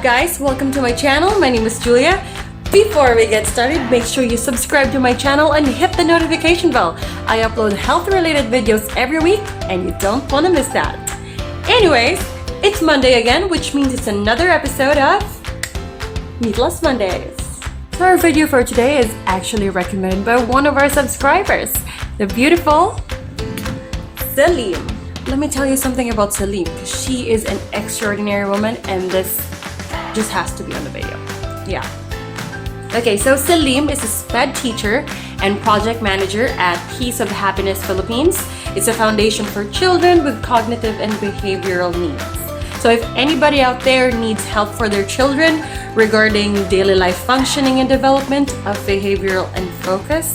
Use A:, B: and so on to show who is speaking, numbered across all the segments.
A: guys, welcome to my channel. My name is Julia. Before we get started, make sure you subscribe to my channel and hit the notification bell. I upload health-related videos every week and you don't want to miss that. Anyways, it's Monday again, which means it's another episode of Meatless Mondays. So our video for today is actually recommended by one of our subscribers, the beautiful Salim. Let me tell you something about Salim, because she is an extraordinary woman and this just has to be on the video. Yeah. Okay, so Salim is a SPED teacher and project manager at Piece of Happiness Philippines. It's a foundation for children with cognitive and behavioral needs. So if anybody out there needs help for their children regarding daily life functioning and development of behavioral and focus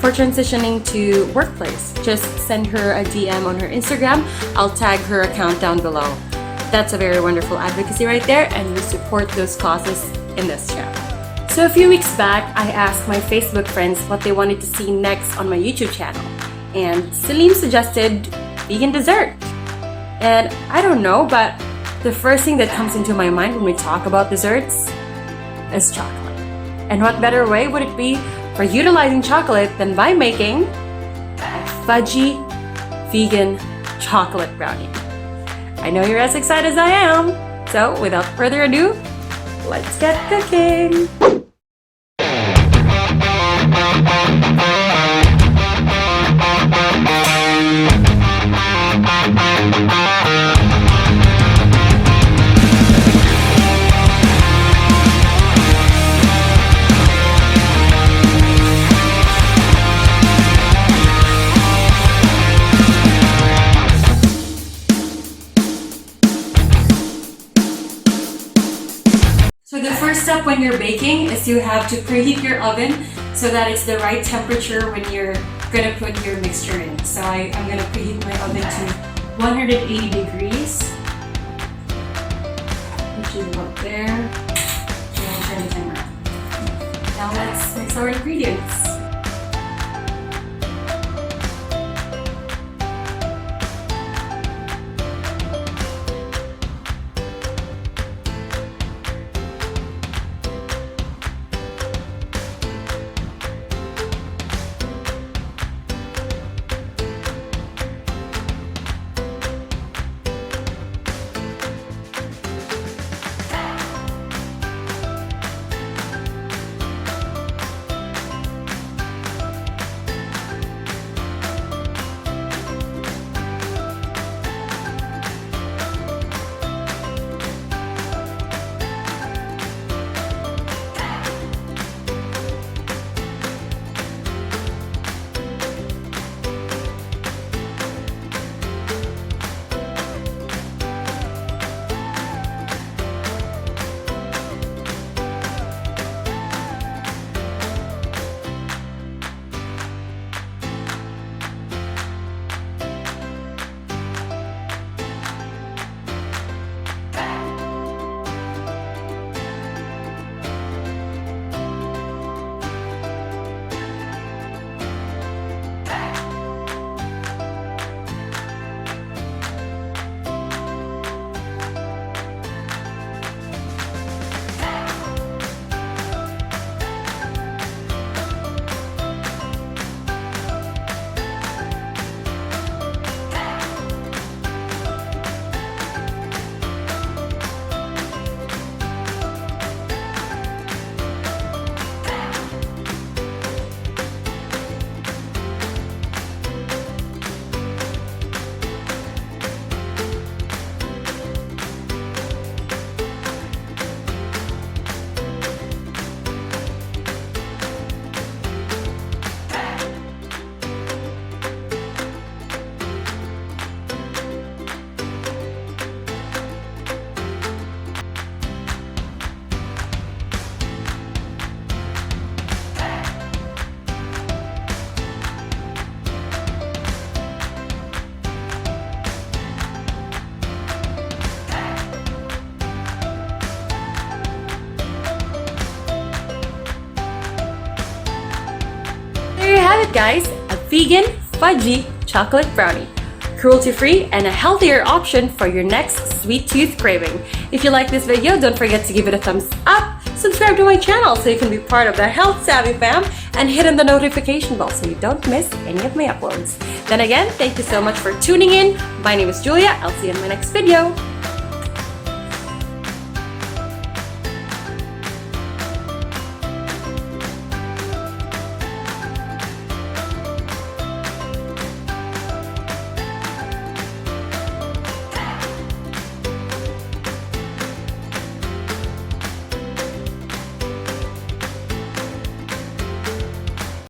A: for transitioning to workplace, just send her a DM on her Instagram. I'll tag her account down below. That's a very wonderful advocacy right there, and we support those causes in this channel. So a few weeks back, I asked my Facebook friends what they wanted to see next on my YouTube channel, and Salim suggested vegan dessert. And I don't know, but the first thing that comes into my mind when we talk about desserts is chocolate. And what better way would it be for utilizing chocolate than by making a fudgy vegan chocolate brownie? I know you're as excited as I am. So without further ado, let's get cooking. So the first step when you're baking is you have to preheat your oven so that it's the right temperature when you're gonna put your mixture in. So I'm gonna preheat my oven to 180 degrees, which is about there. And I'll turn the timer on. Now let's mix our ingredients. There you have it, guys, a vegan fudgy chocolate brownie. cruelty-free, and a healthier option for your next sweet tooth craving. If you like this video, don't forget to give it a thumbs up, subscribe to my channel so you can be part of the Health Savvy fam, and hit on the notification bell so you don't miss any of my uploads. Then again, thank you so much for tuning in. My name is Julia. I'll see you in my next video.